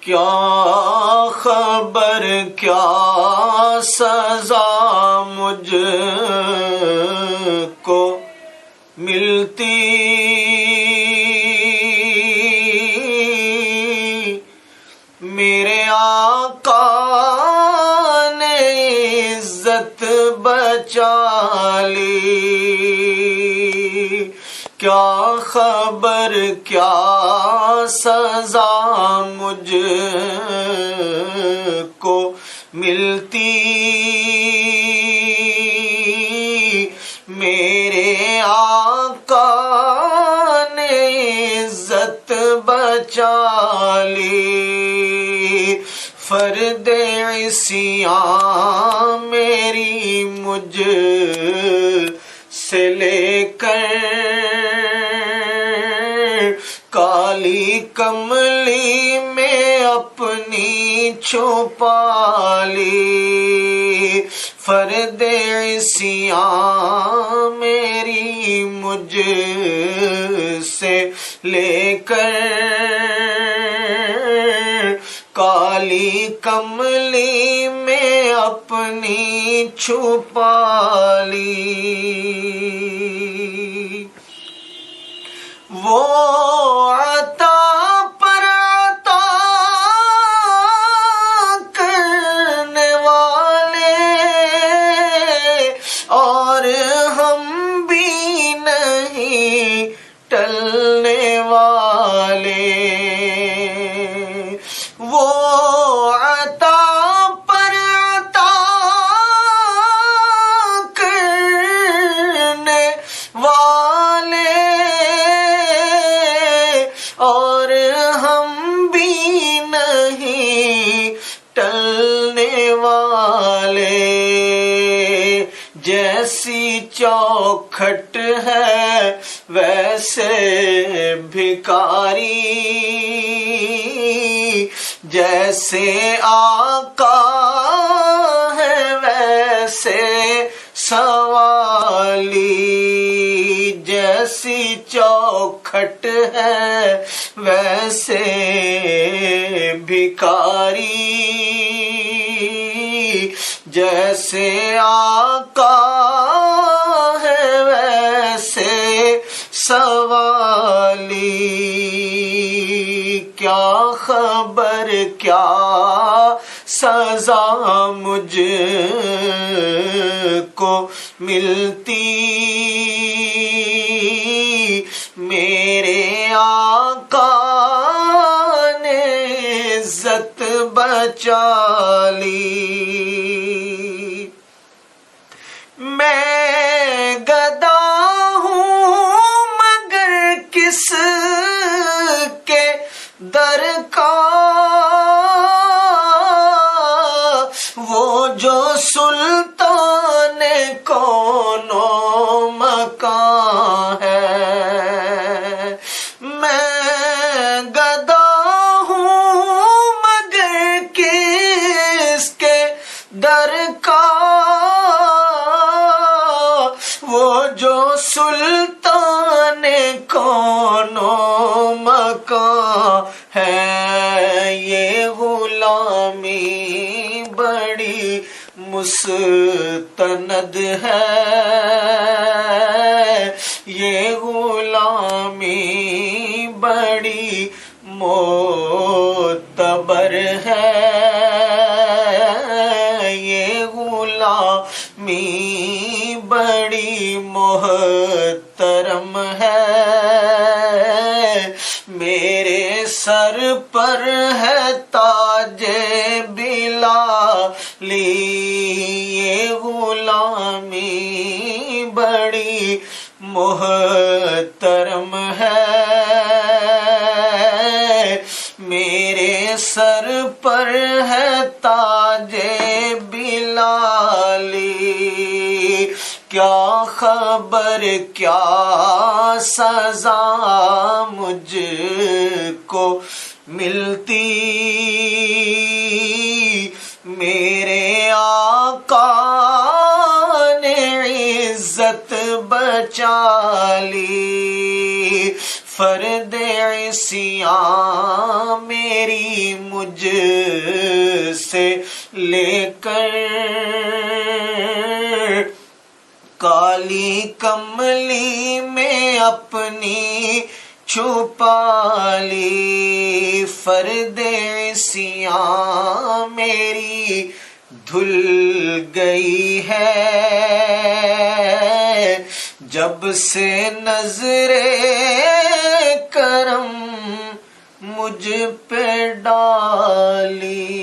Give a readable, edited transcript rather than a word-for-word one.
کیا خبر کیا سزا مجھ کو ملتی، میرے آقا نے عزت بچا لی، کیا خبر کیا سزا مجھ کو ملتی، میرے آقا نے عزت بچا لی، فرد عصیاں میری مجھ سے لے کر کالی کملی میں اپنی چھپا لی، فرد عصیاں میری مجھ سے لے کر کالی کملی میں اپنی چھپا لی، وہ عطا پر عطا کرنے والے اور ہم بھی نہیں ٹلنے والے، وہ عطا پر عطا کرنے والے اور ہم بھی نہیں ٹلنے والے، جیسی چوکھٹ ہے ویسے بھکاری، جیسے آقا ہے ویسے سوالی، جیسی چوکھٹ ہے ویسے بھکاری، جیسے آقا ہے ویسے سوالی، کیا خبر کیا سزا مجھ کو ملتی، میرے آقا نے عزت بچا لی، میں گدا ہوں مگر کس کے در کا، وہ جو سلطان کون و مکان ہے، میں گدا ہوں مگر کس کے در کا، وہ جو سلطان کون و مکان ہے، یہ غلامی بڑی مستند ہے، یہ غلامی بڑی معتبر ہے، یہ غلامی بڑی محترم ہے، میرے سر پر ہے تاج بلالی، یہ غلامی بڑی محترم ہے، میرے سر پر ہے تاج بلالی، کیا خبر کیا سزا مجھ کو ملتی، میرے آقا نے عزت بچا لی، فرد عصیاں میری مجھ سے لے کر کالی کملی میں اپنی چھپا لی، فرد عصیاں میری دھل گئی ہے جب سے نظر کرم مجھ پہ ڈالی۔